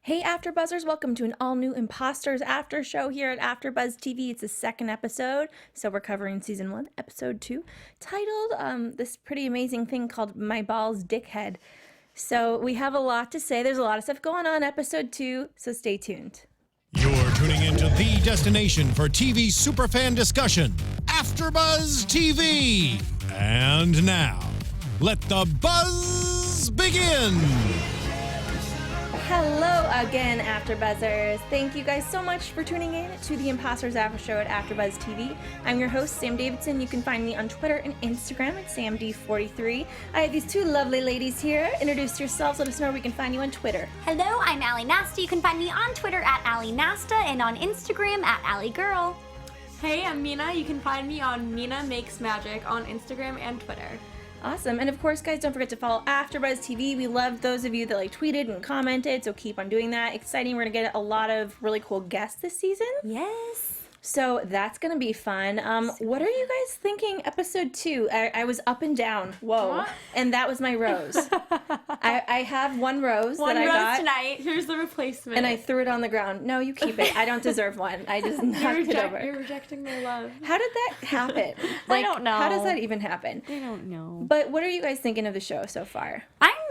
Hey AfterBuzzers, welcome to an all-new Imposters after show here at AfterBuzz TV. It's the second episode, so we're covering season 1, episode 2, titled this pretty amazing thing called My Balls Dickhead. So we have a lot to say. There's a lot of stuff going on in episode 2, so stay tuned. You're tuning into the destination for TV superfan discussion, AfterBuzz TV. And now, let the buzz begin. Hello again, AfterBuzzers. Thank you guys so much for tuning in to the Imposters After Show at AfterBuzz TV. I'm your host, Sam Davidson. You can find me on Twitter and Instagram at SamD43. I have these two lovely ladies here. Introduce yourselves. Let us know where we can find you on Twitter. Hello, I'm Ally Nasta. You can find me on Twitter at Ally Nasta and on Instagram at Ally Girl. Hey, I'm Mina. You can find me on Mina Makes Magic on Instagram and Twitter. Awesome. And of course, guys, don't forget to follow AfterBuzz TV. We love those of you that tweeted and commented, so keep on doing that. Exciting. We're going to get a lot of really cool guests this season. Yes. So that's going to be fun. What are you guys thinking episode 2? I was up and down. Whoa. What? And that was my rose. I have one rose One that I rose got. tonight. Here's the replacement. And I threw it on the ground. No, you keep it. I don't deserve one. I just knocked it over. You're rejecting my love. How did that happen? I don't know. How does that even happen? I don't know. But what are you guys thinking of the show so far?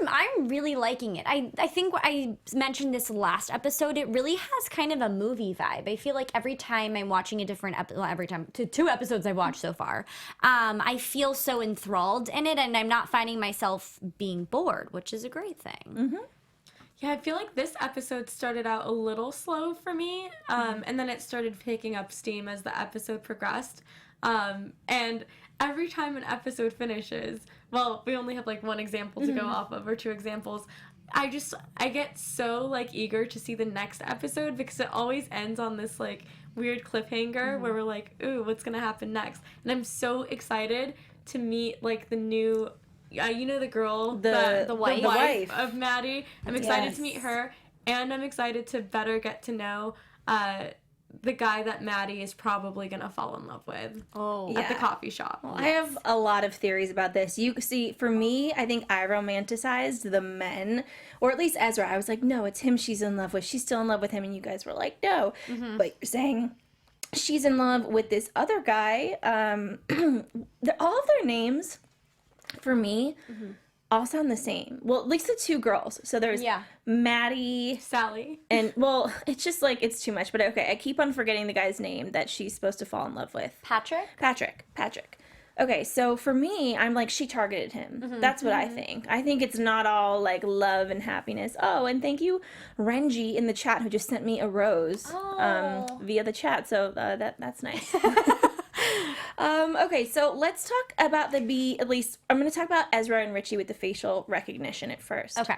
I'm really liking it. I think I mentioned this last episode. It really has kind of a movie vibe. I feel like every time I'm watching a different episode, every time, two episodes I've watched so far, I feel so enthralled in it, and I'm not finding myself being bored, which is a great thing. Mm-hmm. Yeah, I feel like this episode started out a little slow for me, and then it started picking up steam as the episode progressed. And every time an episode finishes, well, we only have like one example to go off of, or two examples. I get so eager to see the next episode because it always ends on this weird cliffhanger where we're like, ooh, what's gonna happen next? And I'm so excited to meet the new, the girl, The wife. of Maddie. I'm excited to meet her, and I'm excited to better get to know the guy that Maddie is probably gonna fall in love with at the coffee shop. Well, I have a lot of theories about this. You see, for me, I think I romanticized the men, or at least Ezra. I was like, no, it's him she's in love with. She's still in love with him. And you guys were like, no. But you're saying she's in love with this other guy. All of their names, for me, all sound the same. Well, at least the two girls. So there's Maddie, Sally, and well, it's just it's too much. But okay, I keep on forgetting the guy's name that she's supposed to fall in love with. Patrick. Okay, so for me, I'm like, she targeted him. That's what I think. I think it's not all love and happiness. Oh, and thank you, Renji in the chat who just sent me a rose via the chat. So that's nice. Okay, so let's talk about at least I'm going to talk about Ezra and Richie with the facial recognition at first. Okay.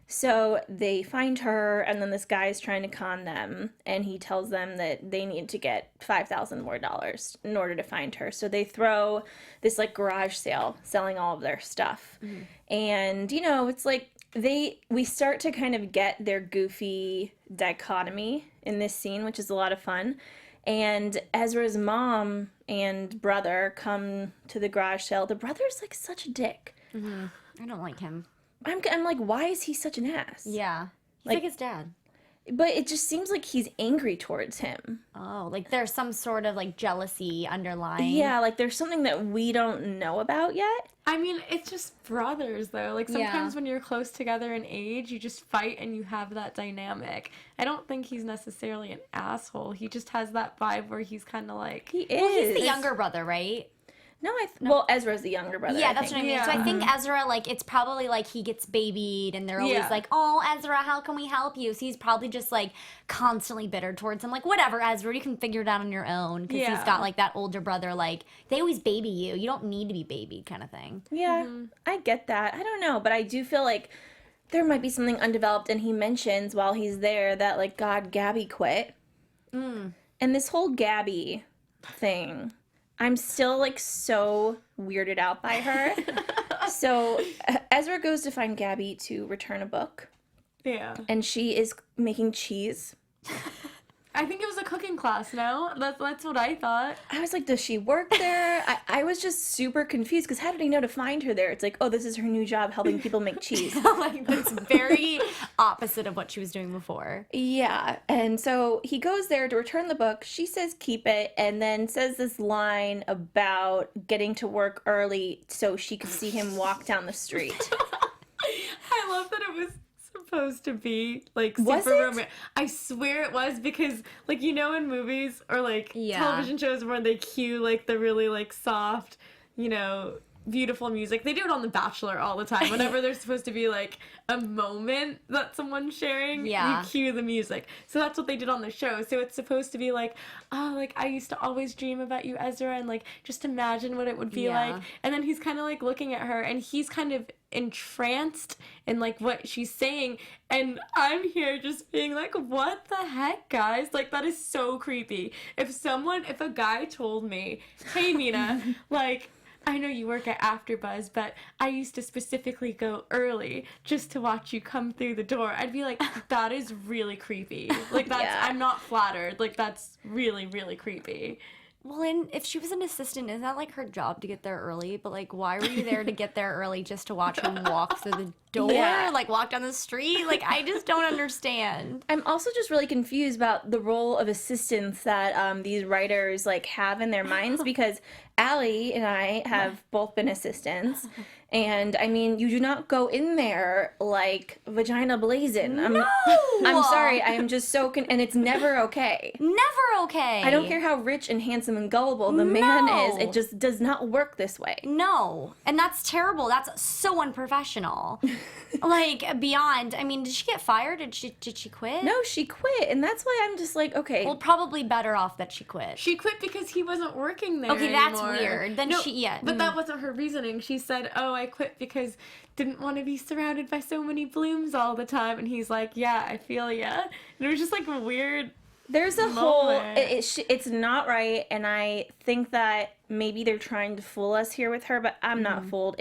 So they find her, and then this guy is trying to con them, and he tells them that they need to get $5,000 more in order to find her. So they throw this garage sale selling all of their stuff. And, it's we start to kind of get their goofy dichotomy in this scene, which is a lot of fun. And Ezra's mom and brother come to the garage sale. The brother's such a dick. I don't like him. I'm like, why is he such an ass? Yeah. He's like his dad. But it just seems like he's angry towards him. Oh, there's some sort of jealousy underlying. Yeah, there's something that we don't know about yet. I mean, it's just brothers, though. Sometimes when you're close together in age, you just fight and you have that dynamic. I don't think he's necessarily an asshole. He just has that vibe where he's kind of He is. Well, he's the younger brother, right? No, well, Ezra's the younger brother. Yeah, that's what I mean. Yeah. So I think Ezra, it's probably he gets babied, and they're always oh, Ezra, how can we help you? So he's probably just constantly bitter towards him. Whatever, Ezra, you can figure it out on your own. Because he's got that older brother, they always baby you. You don't need to be babied kind of thing. Yeah, I get that. I don't know, but I do feel there might be something undeveloped, and he mentions while he's there that, God, Gabby quit. And this whole Gabby thing, I'm still so weirded out by her. So Ezra goes to find Gabby to return a book. Yeah. And she is making cheese. I think it was a cooking class, no? That's what I thought. I was like, does she work there? I was just super confused because how did he know to find her there? It's like, oh, this is her new job, helping people make cheese. Like, that's very opposite of what she was doing before. Yeah, and so he goes there to return the book. She says keep it, and then says this line about getting to work early so she could see him walk down the street. I love that it was supposed to be like Was super it? romantic. I swear it was, because like, you know, in movies or like television shows where they cue like the really like soft, you know, beautiful music. They do it on The Bachelor all the time. Whenever there's supposed to be like a moment that someone's sharing, you cue the music. So that's what they did on the show. So it's supposed to be like, oh, like I used to always dream about you, Ezra, and like just imagine what it would be like. And then he's kind of like looking at her, and he's kind of entranced in like what she's saying, and I'm here just being like, what the heck, guys? Like, that is so creepy. If a guy told me, hey Mina, like, I know you work at AFTERBUZZ, but I used to specifically go early just to watch you come through the door, I'd be like, that is really creepy. Like, that's, I'm not flattered. Like, that's really, really creepy. Well, and if she was an assistant, isn't that like her job to get there early? But like, why were you there to get there early just to watch him walk through the door? Yeah. Like, walk down the street? Like, I just don't understand. I'm also just really confused about the role of assistants that these writers like have in their minds, because Ally and I have both been assistants, and I mean, you do not go in there like vagina blazing. I'm sorry, I am just so and it's never okay. Never okay. I don't care how rich and handsome and gullible the man is, it just does not work this way. No, and that's terrible. That's so unprofessional. Like, beyond. I mean, did she get fired? Did she quit? No, she quit, and that's why I'm just like, okay. Well, probably better off that she quit. She quit because he wasn't working there Okay, that's anymore. weird. Then But that wasn't her reasoning. She said, oh, I quit because didn't want to be surrounded by so many blooms all the time. And he's like, yeah, I feel ya. And it was just like a weird There's a whole, it's not right, and I think that maybe they're trying to fool us here with her, but I'm not fooled.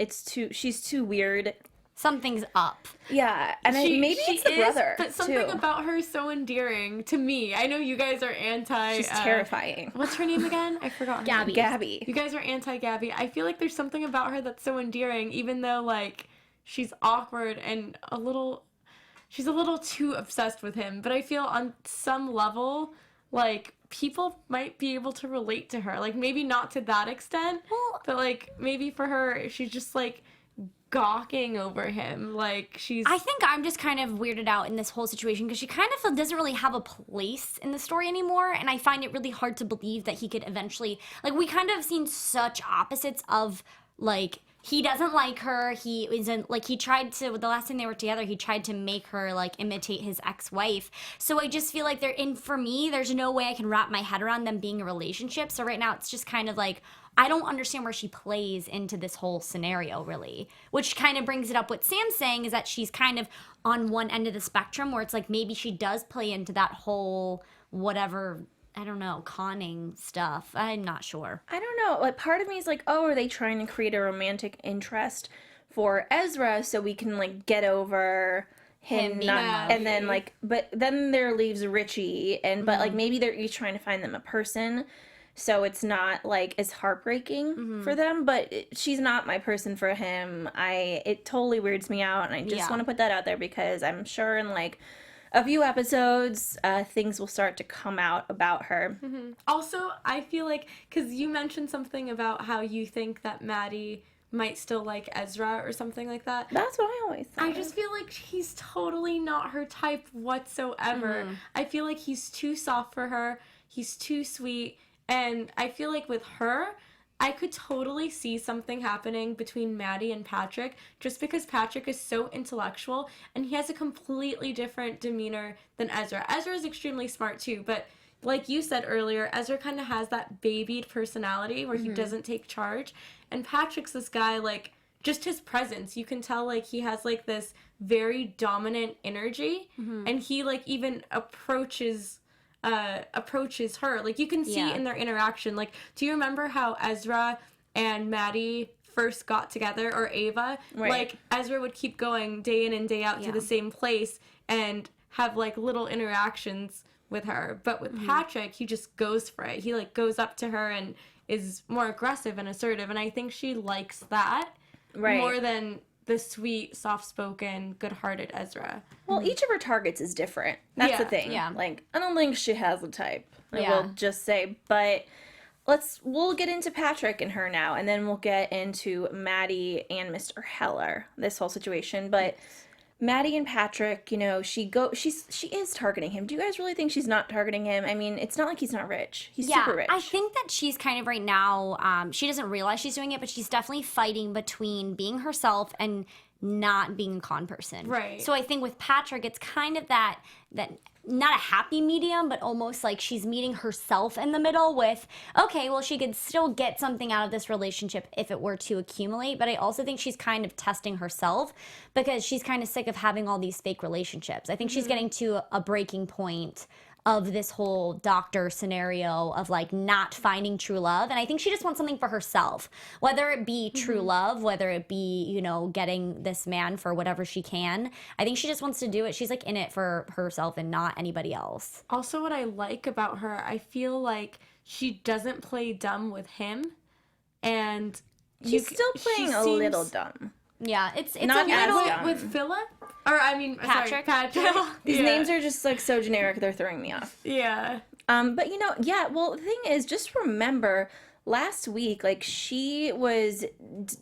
She's too weird. Something's up. Yeah, and maybe it's the brother, but something too. about her is so endearing to me. I know you guys are anti. She's terrifying. What's her name again? I forgot. Gabby. You guys are anti-Gabby. I feel like there's something about her that's so endearing, even though like she's awkward and she's a little too obsessed with him. But I feel on some level, like, people might be able to relate to her. Like, maybe not to that extent, but like maybe for her, she's just like gawking over him. Like, I think I'm just kind of weirded out in this whole situation because she kind of doesn't really have a place in the story anymore, and I find it really hard to believe that he could eventually, like, we kind of seen such opposites of, like, he doesn't like her, he isn't, like, he tried to, the last time they were together, he tried to make her, like, imitate his ex-wife, so I just feel like for me, there's no way I can wrap my head around them being a relationship, so right now it's just kind of like, I don't understand where she plays into this whole scenario, really. Which kind of brings it up. What Sam's saying is that she's kind of on one end of the spectrum where it's like maybe she does play into that whole whatever, I don't know, conning stuff. I'm not sure. I don't know. Like, part of me is like, oh, are they trying to create a romantic interest for Ezra so we can, like, get over him not, and then, like, but then there leaves Richie, but, like, maybe they're each trying to find them a person. So it's not, like, as heartbreaking for them, but she's not my person for him. It totally weirds me out, and I just want to put that out there because I'm sure in, like, a few episodes, things will start to come out about her. Also, I feel like, because you mentioned something about how you think that Maddie might still like Ezra or something like that. That's what I always think. I just feel like he's totally not her type whatsoever. I feel like he's too soft for her. He's too sweet. And I feel like with her, I could totally see something happening between Maddie and Patrick just because Patrick is so intellectual and he has a completely different demeanor than Ezra. Ezra is extremely smart too, but like you said earlier, Ezra kind of has that babied personality where he doesn't take charge. And Patrick's this guy, like, just his presence. You can tell, like, he has, like, this very dominant energy and he, like, even approaches her. Like, you can see in their interaction. Like, do you remember how Ezra and Maddie first got together, or Ava? Right. Like, Ezra would keep going day in and day out to the same place and have, like, little interactions with her. But with Patrick, he just goes for it. He like goes up to her and is more aggressive and assertive, and I think she likes that more than the sweet, soft-spoken, good-hearted Ezra. Well, each of her targets is different. That's the thing. Yeah. Like, I don't think she has a type. I Yeah. will just say, but we'll get into Patrick and her now, and then we'll get into Maddie and Mr. Heller, this whole situation. But Maddie and Patrick, you know, she is targeting him. Do you guys really think she's not targeting him? I mean, it's not like he's not rich. He's super rich. I think that she's kind of right now, she doesn't realize she's doing it, but she's definitely fighting between being herself and not being a con person. Right. So I think with Patrick, it's kind of that not a happy medium, but almost like she's meeting herself in the middle with, okay, well, she could still get something out of this relationship if it were to accumulate. But I also think she's kind of testing herself because she's kind of sick of having all these fake relationships. I think she's getting to a breaking point of this whole doctor scenario of like not finding true love. And I think she just wants something for herself, whether it be true love, whether it be, you know, getting this man for whatever she can. I think she just wants to do it. She's like in it for herself and not anybody else. Also, what I like about her, I feel like she doesn't play dumb with him, and she's still playing a little dumb. Yeah, it's Not a as little dumb. with Philip, or I mean Patrick. Patrick. These names are just like so generic, they're throwing me off. Yeah. But you know, yeah, well, the thing is, just remember last week, like, she was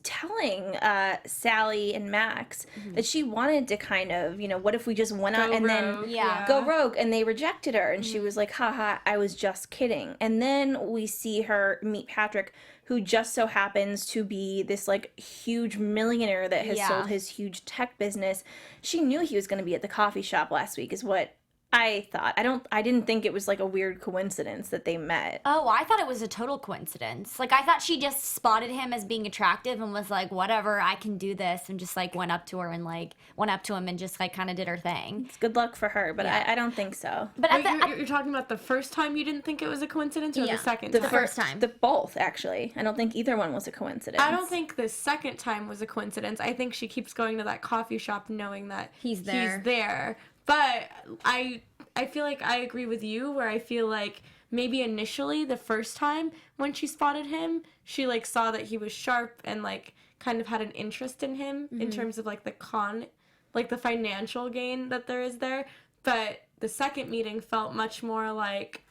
telling Sally and Max that she wanted to kind of, you know, what if we just went out and then go rogue, and they rejected her, and she was like, haha, I was just kidding. And then we see her meet Patrick, who just so happens to be this like huge millionaire that has sold his huge tech business. She knew he was going to be at the coffee shop last week, is what I thought. I didn't think it was like a weird coincidence that they met. Oh, I thought it was a total coincidence. Like, I thought she just spotted him as being attractive and was like, whatever, I can do this, and just like went up to him and just like kind of did her thing. It's good luck for her, but I don't think so. But Wait, you're talking about the first time you didn't think it was a coincidence, or the second time? The first time. Both, actually. I don't think either one was a coincidence. I don't think the second time was a coincidence. I think she keeps going to that coffee shop knowing that He's there. But I feel like I agree with you, where I feel like maybe initially the first time when she spotted him, she like saw that he was sharp and like kind of had an interest in him in terms of like the financial gain that there is there. But the second meeting felt much more like,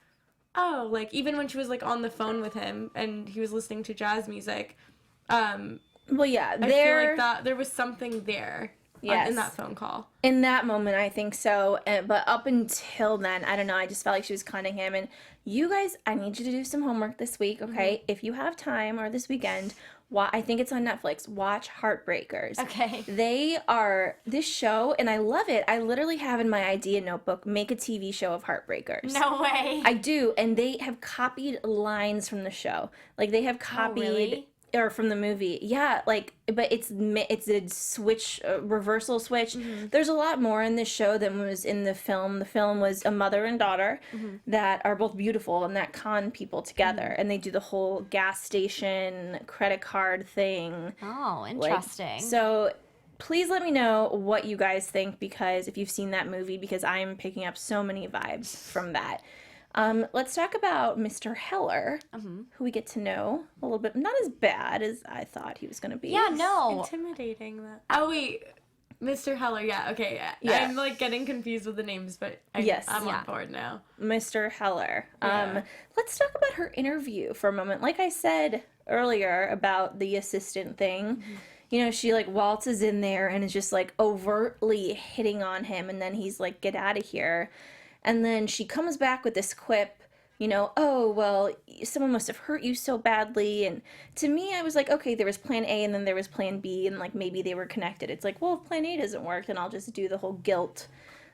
oh, like even when she was like on the phone with him and he was listening to jazz music, well, yeah, I feel like that there was something there. Yes. In that phone call. In that moment, I think so. But up until then, I don't know. I just felt like she was conning him. And you guys, I need you to do some homework this week, okay? If you have time, or this weekend, I think it's on Netflix. Watch Heartbreakers. Okay. They are this show, and I love it. I literally have in my idea notebook, make a TV show of Heartbreakers. No way. I do. And they have copied lines from the show. Like, they have copied... really? Or from the movie, yeah, like, but it's a switch, reversal switch. There's a lot more in this show than was in the film. The film was a mother and daughter that are both beautiful and that con people together, and they do the whole gas station credit card thing. Oh, interesting. So please let me know what you guys think, because if you've seen that movie, because I'm picking up so many vibes from that. Let's talk about Mr. Heller, who we get to know a little bit. Not as bad as I thought he was going to be. Yeah, no. Intimidating. That. Oh, wait. Mr. Heller, yeah, okay. Yeah. I'm, like, getting confused with the names, but I'm on board now. Mr. Heller. Yeah. Let's talk about her interview for a moment. Like I said earlier about the assistant thing, you know, she, like, waltzes in there and is just, like, overtly hitting on him, and then he's like, get out of here. And then she comes back with this quip, you know, oh, well, someone must have hurt you so badly. And to me, I was like, okay, there was plan A and then there was plan B, and like maybe they were connected. It's like, well, if plan A doesn't work, then I'll just do the whole guilt,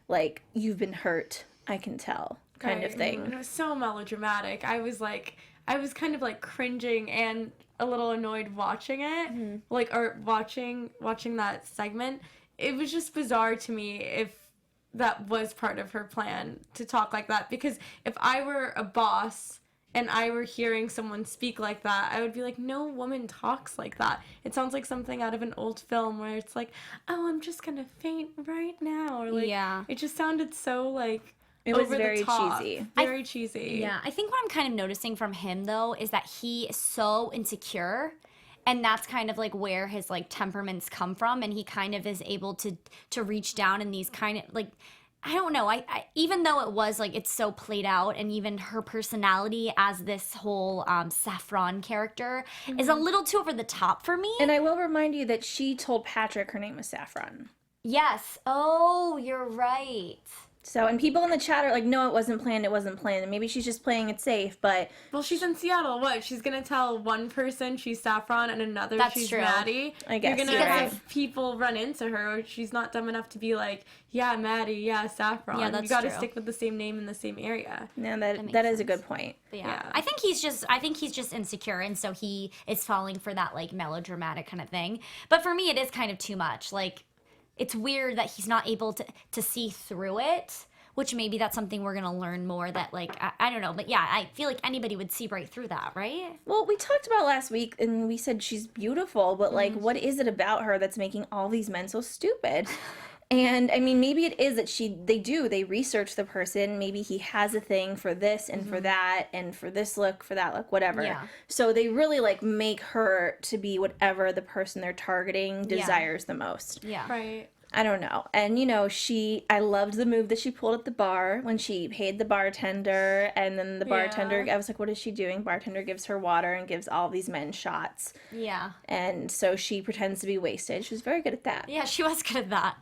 like, you've been hurt, I can tell, kind of thing. It was so melodramatic. I was kind of like cringing and a little annoyed watching it, like, or watching that segment. It was just bizarre to me if that was part of her plan to talk like that, because if I were a boss and I were hearing someone speak like that, I would be like, no woman talks like that. It sounds like something out of an old film where it's like, oh, I'm just gonna faint right now, or like, it just sounded so like It was over very the top. cheesy. Very cheesy. Yeah, I think what I'm kind of noticing from him though is that he is so insecure, and that's kind of like where his like temperaments come from, and he kind of is able to reach down in these kind of like, I don't know. I even though it was like it's so played out, and even her personality as this whole Saffron character is a little too over the top for me. And I will remind you that she told Patrick her name was Saffron. Yes. Oh, you're right. So, and people in the chat are like, no, it wasn't planned, and maybe she's just playing it safe, but... Well, she's in Seattle. What? She's going to tell one person she's Saffron and another That's she's true. Maddie? I guess you're going to you're have right. people run into her, or she's not dumb enough to be like, yeah, Maddie, yeah, Saffron. Yeah, that's you got to true. stick with the same name in the same area. No, makes that is a sense. good point. But yeah. Yeah. I think he's just insecure, and so he is falling for that like melodramatic kind of thing. But for me, it is kind of too much. Like, it's weird that he's not able to see through it, which maybe that's something we're gonna learn more. That like I don't know, but yeah, I feel like anybody would see right through that, right? Well, we talked about last week, and we said she's beautiful, but like, what is it about her that's making all these men so stupid? And I mean, maybe it is that they research the person. Maybe he has a thing for this and for that, and for this look, for that look, whatever. Yeah. So they really like make her to be whatever the person they're targeting desires the most. Yeah. Right. I don't know. And, you know, I loved the move that she pulled at the bar when she paid the bartender, and then the bartender, Yeah. I was like, what is she doing? Bartender gives her water and gives all these men shots. Yeah. And so she pretends to be wasted. She was very good at that. Yeah, she was good at that.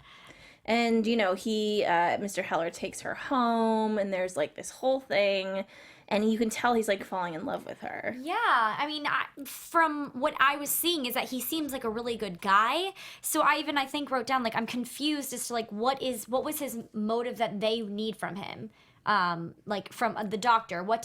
And, you know, Mr. Heller takes her home, and there's like this whole thing, and you can tell he's like falling in love with her. Yeah, I mean, from what I was seeing is that he seems like a really good guy. So I think wrote down like I'm confused as to like what was his motive that they need from him, like from the doctor. What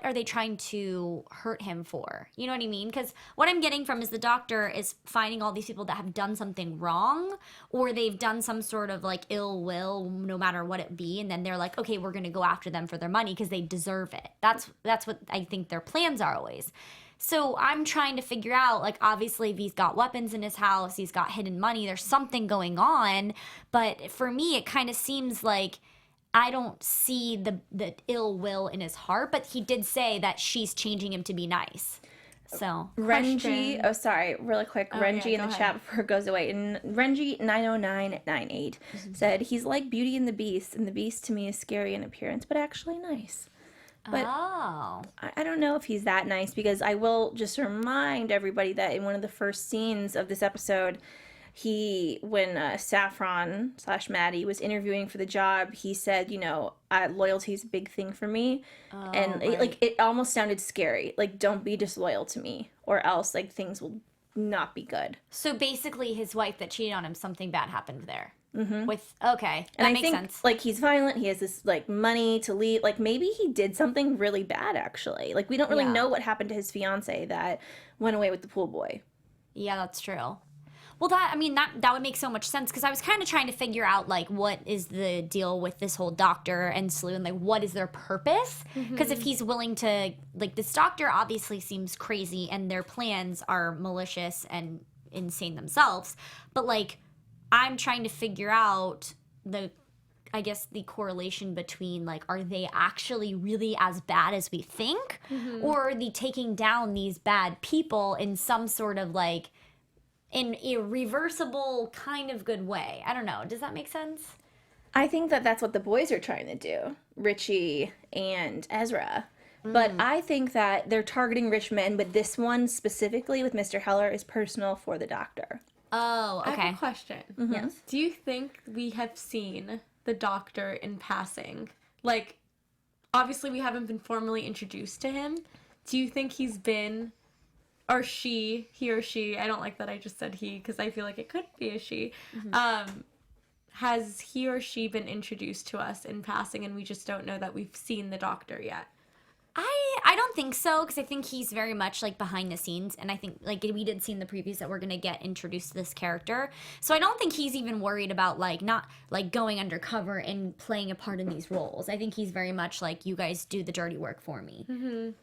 are they trying to hurt him for? You know what I mean? Because what I'm getting from is the doctor is finding all these people that have done something wrong, or they've done some sort of like ill will, no matter what it be, and then they're like, okay, we're gonna go after them for their money because they deserve it. That's what I think their plans are always. So I'm trying to figure out, like, obviously if he's got weapons in his house, he's got hidden money, there's something going on. But for me, it kind of seems like I don't see the ill will in his heart, but he did say that she's changing him to be nice. So Renji, oh sorry, really quick. Renji in go the ahead. chat before it goes away. And Renji 90998 said he's like Beauty and the Beast, and the Beast to me is scary in appearance, but actually nice. But oh, I don't know if he's that nice, because I will just remind everybody that in one of the first scenes of this episode, when Saffron / Maddie was interviewing for the job, he said, you know, loyalty is a big thing for me. And it almost sounded scary. Like, don't be disloyal to me, or else like things will not be good. so basically his wife that cheated on him, something bad happened there. Mm-hmm. Okay, that And I makes think sense. like he's violent. He has this like money to leave. Like maybe he did something really bad actually. Like we don't really Yeah. know what happened to his fiance that went away with the pool boy. Yeah, that's true. Well, that would make so much sense, because I was kind of trying to figure out like what is the deal with this whole doctor and Slew, and like what is their purpose? Because if he's willing to, like, this doctor obviously seems crazy and their plans are malicious and insane themselves, but like I'm trying to figure out the correlation between like, are they actually really as bad as we think, or are they taking down these bad people in some sort of like in a reversible kind of good way? I don't know. Does that make sense? I think that that's what the boys are trying to do, Richie and Ezra. But I think that they're targeting rich men, but this one specifically with Mr. Heller is personal for the doctor. Oh, I okay. have a question. Yes. Do you think we have seen the doctor in passing? Like, obviously we haven't been formally introduced to him. Do you think he's been, or he or she, I don't like that I just said he because I feel like it could be a she, has he or she been introduced to us in passing and we just don't know that we've seen the doctor yet? I don't think so, because I think he's very much like behind the scenes, and I think like we did see in the previews that we're gonna get introduced to this character, so I don't think he's even worried about like not like going undercover and playing a part in these roles. I think he's very much like, you guys do the dirty work for me.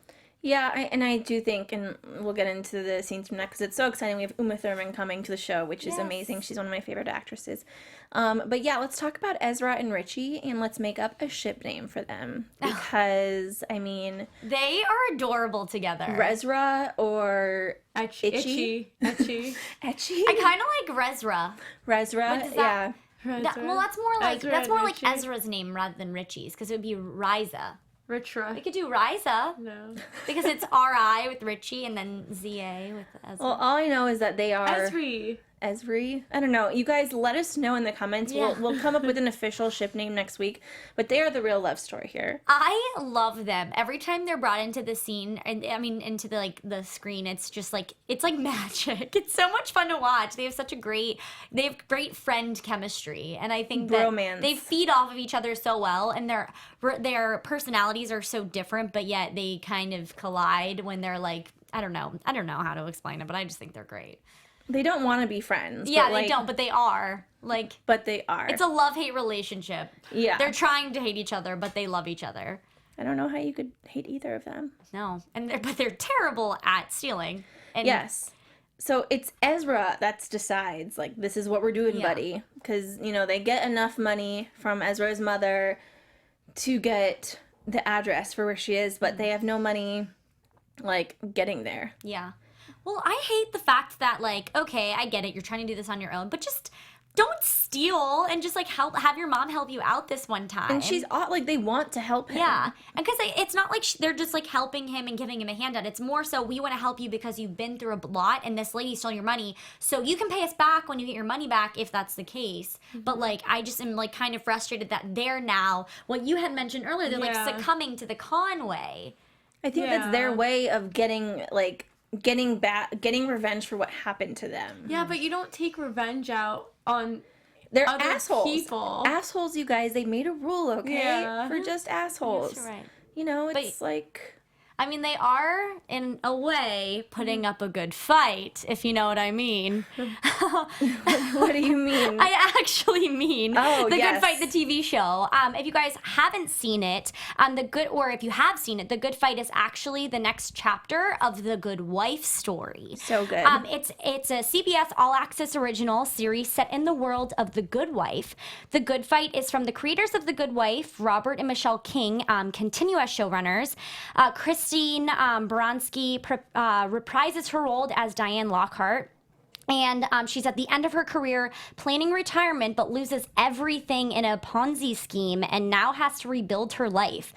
Yeah, I do think, and we'll get into the scenes from that because it's so exciting. We have Uma Thurman coming to the show, which is amazing. She's one of my favorite actresses. But yeah, let's talk about Ezra and Richie, and let's make up a ship name for them because I mean They are adorable together. Rezra or Itchy. Etchy. I kind of like Rezra. Rezra, What does yeah. that- well, that's more like Ezra that's and more like Richie. Ezra's name rather than Richie's because it would be Riza. Ritra. We could do Riza No. because it's R-I with Richie and then Z-A with Ezra. Well, all I know is that they are Esri. Esri. I don't know. You guys let us know in the comments. Yeah. We'll come up with an official ship name next week. But they are the real love story here. I love them. Every time they're brought into the scene, and I mean into the screen, it's just like it's like magic. It's so much fun to watch. They have great friend chemistry, and I think that Bromance. they feed off of each other so well, and their personalities are so different, but yet they kind of collide when they're like I don't know how to explain it, but I just think they're great. They don't want to be friends. Yeah, but they don't, but they are. Like But they are. it's a love-hate relationship. Yeah. They're trying to hate each other, but they love each other. I don't know how you could hate either of them. No, but they're terrible at stealing. And Yes. So it's Ezra that decides, like, this is what we're doing, Yeah. buddy. Because, they get enough money from Ezra's mother to get the address for where she is, but they have no money, like, getting there. Yeah. Well, I hate the fact that, like, okay, I get it, you're trying to do this on your own, but just don't steal and just, like, have your mom help you out this one time. And she's, like, they want to help him. Yeah. And because it's not like they're just, like, helping him and giving him a handout. It's more so we want to help you because you've been through a lot and this lady stole your money. So you can pay us back when you get your money back if that's the case. But, like, I just am, like, kind of frustrated that they're now, what you had mentioned earlier, they're, like, succumbing to the Conway. I think that's their way of getting revenge for what happened to them. Yeah, but you don't take revenge out on They're other assholes. people. Assholes, you guys. They made a rule, okay? Yeah. For just assholes. You're right. It's like... I mean, they are, in a way, putting up a good fight, if you know what I mean. What do you mean? I actually mean Oh, The yes. Good Fight, the TV show. If you guys haven't seen it, or if you have seen it, The Good Fight is actually the next chapter of the Good Wife story. So good. It's a CBS All Access original series set in the world of The Good Wife. The Good Fight is from the creators of The Good Wife, Robert and Michelle King, continue as showrunners. Christine Baranski reprises her role as Diane Lockhart. And she's at the end of her career planning retirement, but loses everything in a Ponzi scheme and now has to rebuild her life.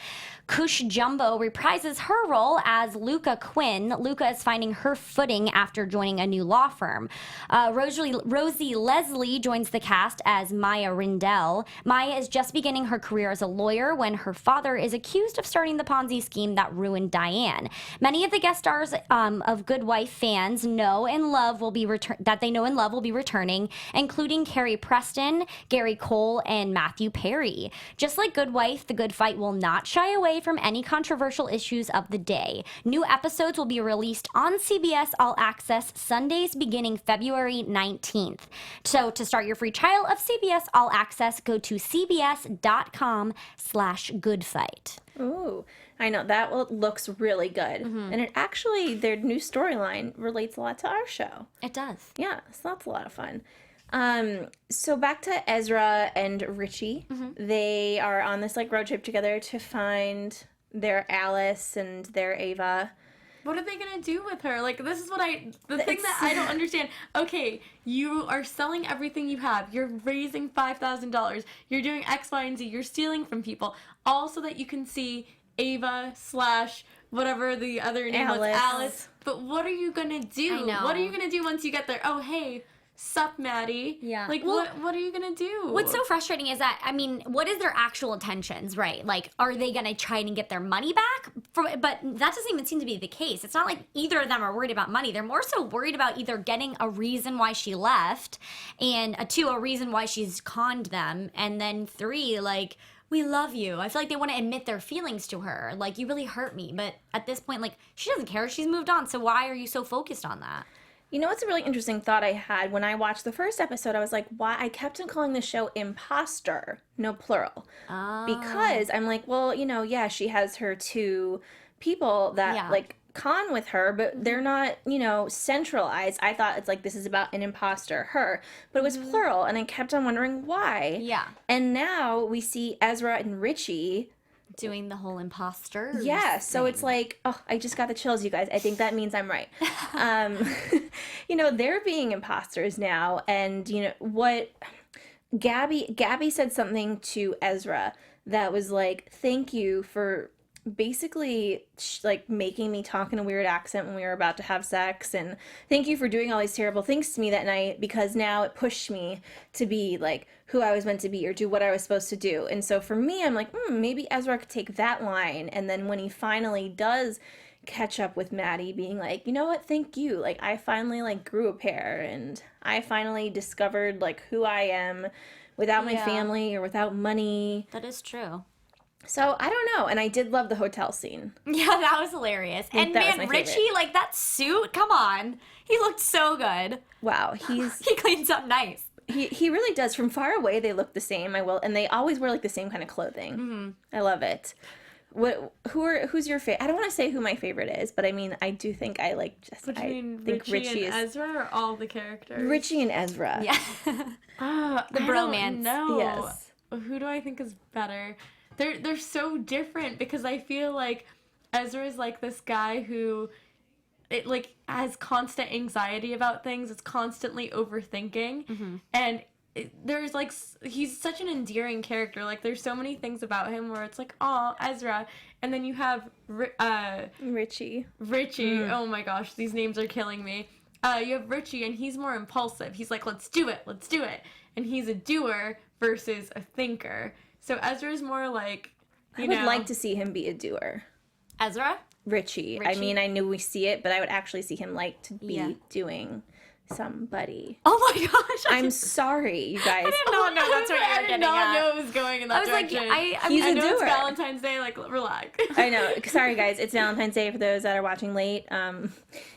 Kush Jumbo reprises her role as Luca Quinn. Luca is finding her footing after joining a new law firm. Rosie Leslie joins the cast as Maya Rindell. Maya is just beginning her career as a lawyer when her father is accused of starting the Ponzi scheme that ruined Diane. Many of the guest stars of Good Wife fans know and love will be returning, including Carrie Preston, Gary Cole, and Matthew Perry. Just like Good Wife, The Good Fight will not shy away from any controversial issues of the day. New episodes will be released on CBS All Access Sundays beginning February 19th. So to start your free trial of CBS All Access, go to cbs.com/goodfight. Ooh, I know. That looks really good. And it actually, their new storyline relates a lot to our show. It does. Yeah, so that's a lot of fun. So back to Ezra and Richie. They are on this road trip together to find their Alice and their Ava. What are they gonna do with her? This is the thing that I don't understand. Okay, you are selling everything you have. You're raising $5,000. You're doing X, Y, and Z. You're stealing from people, all so that you can see Ava / whatever the other name was, Alice. But what are you gonna do? I know. What are you gonna do once you get there? Oh, hey, sup, Maddie? Yeah. What are you gonna do? What's so frustrating is that, I mean, what is their actual intentions, right? Are they going to try and get their money back? But that doesn't even seem to be the case. It's not like either of them are worried about money. They're more so worried about either getting a reason why she left, and two, a reason why she's conned them, and then three, we love you. I feel like they want to admit their feelings to her. You really hurt me. But at this point, she doesn't care. She's moved on. So why are you so focused on that? You know what's a really interesting thought I had when I watched the first episode? I was like, why? I kept on calling the show Imposter, no plural. Oh. Because I'm like, well, yeah, she has her two people that Yeah. like con with her, but they're not, you know, centralized. I thought it's like this is about an imposter, her, but it was plural, and I kept on wondering why. Yeah. And now we see Ezra and Richie. Doing the whole imposter. Yeah, so it's like, oh, I just got the chills, you guys. I think that means I'm right. You know, they're being imposters now, and you know what? Gabby said something to Ezra that was like, thank you for basically like making me talk in a weird accent when we were about to have sex, and thank you for doing all these terrible things to me that night, because now it pushed me to be like who I was meant to be or do what I was supposed to do. And so for me, I'm like, maybe Ezra could take that line, and then when he finally does catch up with Maddie, being like, you know what, thank you, like I finally like grew a pair, and I finally discovered like who I am without my family or without money. That is true. So I don't know, and I did love the hotel scene. Yeah, that was hilarious. And that was man, my Richie, favorite. like that suit, come on. He looked so good. Wow, He cleans up nice. he really does. From far away, they look the same. And they always wear like the same kind of clothing. Mm-hmm. I love it. Who's your favorite? I don't want to say who my favorite is, but I mean, I do think I like just. What do you mean, think Richie and Ezra, or all the characters? Richie and Ezra. Yeah. The bromance. No. Yes. Who do I think is better? They're so different, because I feel like Ezra is like this guy who has constant anxiety about things. It's constantly overthinking, and there's like he's such an endearing character. Like there's so many things about him where it's like, oh, Ezra, and then you have Richie. Oh my gosh, these names are killing me. You have Richie, and he's more impulsive. He's like, let's do it, and he's a doer versus a thinker. So Ezra's more like, I would like to see him be a doer. Ezra? Richie. I mean, I knew we see it, but I would actually see him like to be doing somebody. Oh my gosh. I'm sorry, you guys. I did not know that's what you were getting I did not at. know it was going in that direction. He's I a know it's doer. Valentine's Day, like, relax. I know. Sorry, guys. It's Valentine's Day for those that are watching late.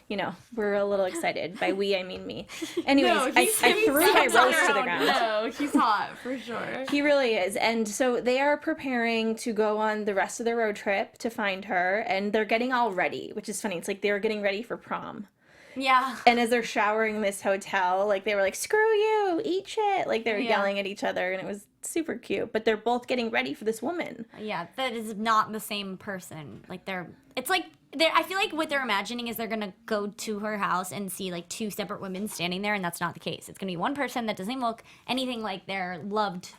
You know, we're a little excited. By we, I mean me. Anyways, No, I threw my rose to the ground. No, he's hot, for sure. He really is. And so they are preparing to go on the rest of their road trip to find her, and they're getting all ready, which is funny. It's like they were getting ready for prom. Yeah. And as they're showering in this hotel, like they were like, screw you, eat shit. Like they were yelling at each other, and it was super cute. But they're both getting ready for this woman. Yeah, that is not the same person. Like I feel like what they're imagining is they're gonna go to her house and see like two separate women standing there, and that's not the case. It's gonna be one person that doesn't look anything like their loved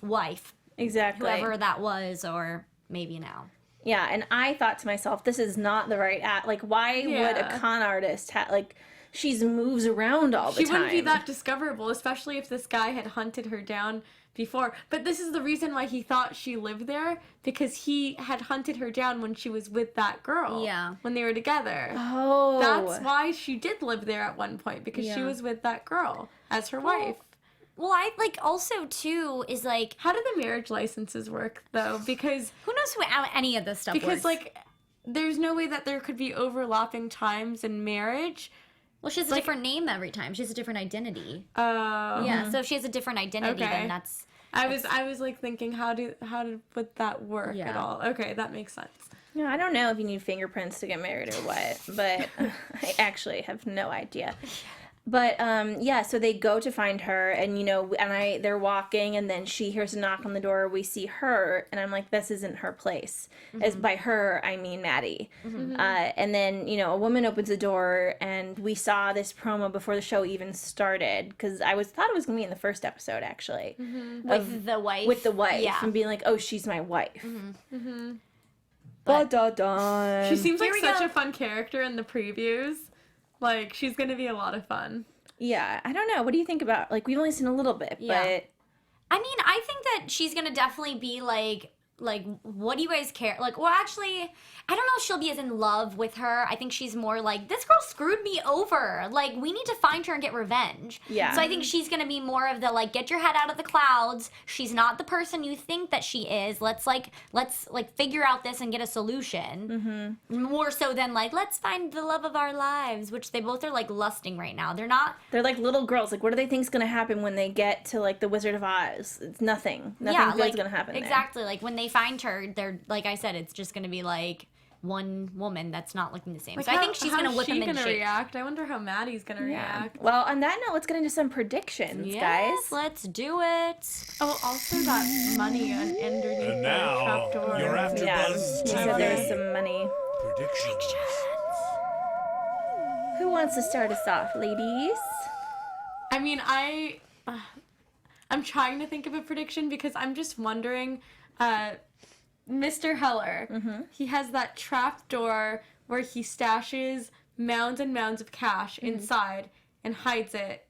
wife, Exactly. whoever that was, or maybe now. Yeah, and I thought to myself, this is not the right act. Like, why would a con artist she moves around all the time? She wouldn't be that discoverable, especially if this guy had hunted her down before. But this is the reason why he thought she lived there, because he had hunted her down when she was with that girl. Yeah. When they were together. Oh. That's why she did live there at one point, because she was with that girl as her wife. Well, I like also too is like, How do the marriage licenses work, though? Because who knows how any of this stuff works? Because, like, there's no way that there could be overlapping times in marriage. Well, she has a different name every time. She has a different identity. Oh. Yeah, so if she has a different identity, then that's... I was like thinking, how would that work at all? Okay, that makes sense. Yeah, I don't know if you need fingerprints to get married or what, but I actually have no idea. But so they go to find her, and they're walking, and then she hears a knock on the door. We see her, and I'm like, this isn't her place. Mm-hmm. As by her, I mean Maddie. Mm-hmm. And then a woman opens the door, and we saw this promo before the show even started, because I thought it was gonna be in the first episode actually, with the wife. With the wife, yeah, and being like, oh, she's my wife. Mm-hmm. Mm-hmm. But, she seems like such a fun character in the previews. Like, she's going to be a lot of fun. Yeah, I don't know. What do you think about, like, we've only seen a little bit, but... I mean, I think that she's going to definitely be, like, what do you guys care? Like, well, actually, I don't know if she'll be as in love with her. I think she's more like, this girl screwed me over. Like, we need to find her and get revenge. Yeah. So I think she's going to be more of the, like, get your head out of the clouds. She's not the person you think that she is. Let's figure out this and get a solution. Mm-hmm. More so than, like, let's find the love of our lives, which they both are, like, lusting right now. They're like little girls. Like, what do they think's going to happen when they get to, like, the Wizard of Oz? It's nothing. Nothing good's going to happen exactly. Like, when they find her, they're, like I said, it's just going to be like, one woman that's not looking the same. Like so I think she's going to whip him in shape. React? I wonder how Maddie's going to react. Well, on that note, let's get into some predictions, Yes, guys. let's do it. Oh, also that money underneath And the now, trapdoor. your Yeah, AfterBuzz he TV said there was some money. predictions. Who wants to start us off, ladies? I mean, I'm trying to think of a prediction because I'm just wondering, Mr. Heller, he has that trap door where he stashes mounds and mounds of cash inside and hides it.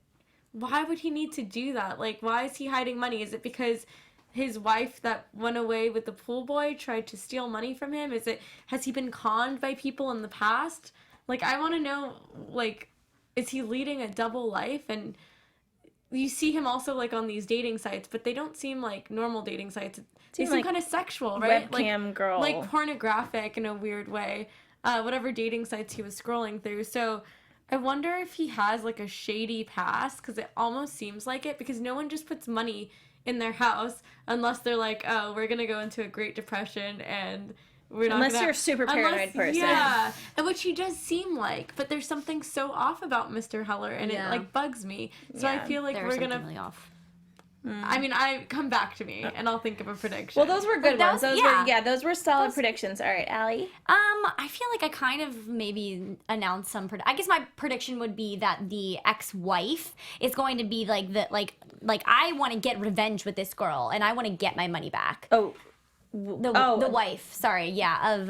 Why would he need to do that? Like, why is he hiding money? Is it because his wife that went away with the pool boy tried to steal money from him? Has he been conned by people in the past? Like, I want to know, like, is he leading a double life? And you see him also, like, on these dating sites, but they don't seem like normal dating sites. They seem like kind of sexual, right? webcam girl. Like pornographic in a weird way. Whatever dating sites he was scrolling through. So I wonder if he has, like, a shady past, because it almost seems like it, because no one just puts money in their house unless they're like, oh, we're going to go into a Great Depression and... Unless you're a super paranoid person. Yeah, and which he does seem like, but there's something so off about Mr. Heller, and it, like, bugs me. So I feel like we're gonna... really off. I mean, come back to me, and I'll think of a prediction. Well, those were good ones. Those were solid Those- predictions. All right, Allie? I feel like I kind of maybe announced some. I guess my prediction would be that the ex-wife is going to be like I want to get revenge with this girl, and I want to get my money back. The wife, sorry, of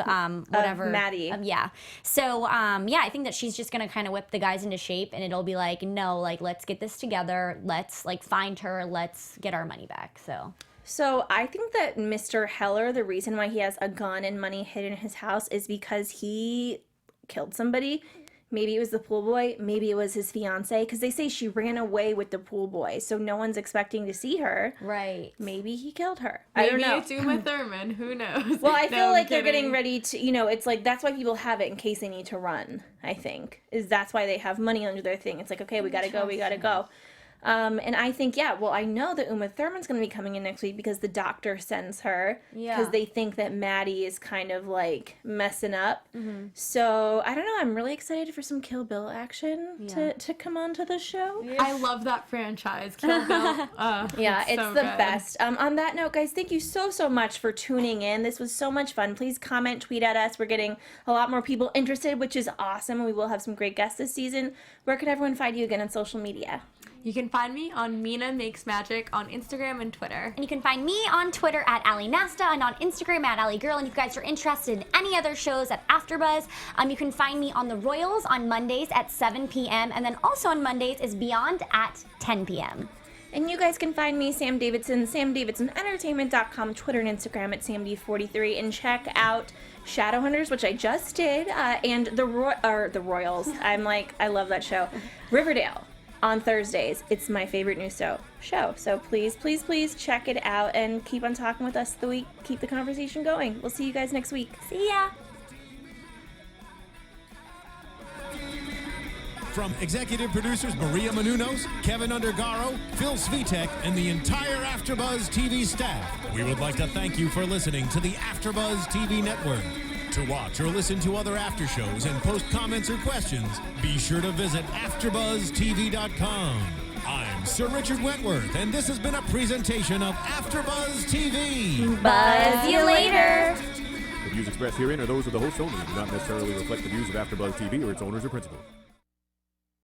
whatever, of Maddie. Yeah. So I think that she's just gonna kind of whip the guys into shape, and it'll be like, no, like, let's get this together, let's, like, find her, let's get our money back. So I think that Mr. Heller, the reason why he has a gun and money hidden in his house is because he killed somebody. Maybe it was the pool boy. Maybe it was his fiance. Because they say she ran away with the pool boy. So no one's expecting to see her. Right. Maybe he killed her. Maybe I don't know. it's Uma Thurman. Who knows? Well, I feel I'm like they're kidding. getting ready to, it's like, that's why people have it in case they need to run, I think. That's why they have money under their thing. It's like, okay, we gotta go. And I think, I know that Uma Thurman's going to be coming in next week because the doctor sends her. Because they think that Maddie is kind of, like, messing up. Mm-hmm. So, I don't know. I'm really excited for some Kill Bill action to come onto the show. Yeah. I love that franchise, Kill Bill. It's so the good. best. On that note, guys, thank you so much for tuning in. This was so much fun. Please comment, tweet at us. We're getting a lot more people interested, which is awesome. We will have some great guests this season. Where can everyone find you again on social media? You can find me on Mina Makes Magic on Instagram and Twitter. And you can find me on Twitter at Ally Nasta and on Instagram at Ally Girl. And if you guys are interested in any other shows at AfterBuzz, you can find me on The Royals on Mondays at 7 p.m. And then also on Mondays is Beyond at 10 p.m. And you guys can find me, Sam Davidson, SamDavidsonEntertainment.com, Twitter and Instagram at SamD43, and check out Shadowhunters, which I just did, and the Royals. I love that show. Riverdale on Thursdays. It's my favorite new show. So please check it out and keep on talking with us the week. Keep the conversation going. We'll see you guys next week. See ya. From executive producers Maria Menounos, Kevin Undergaro, Phil Svitek, and the entire AfterBuzz TV staff, we would like to thank you for listening to the AfterBuzz TV network. To watch or listen to other after shows and post comments or questions, be sure to visit AfterBuzzTV.com. I'm Sir Richard Wentworth, and this has been a presentation of AfterBuzz TV. Buzz you later. The views expressed herein are those of the host only and do not necessarily reflect the views of AfterBuzz TV or its owners or principals.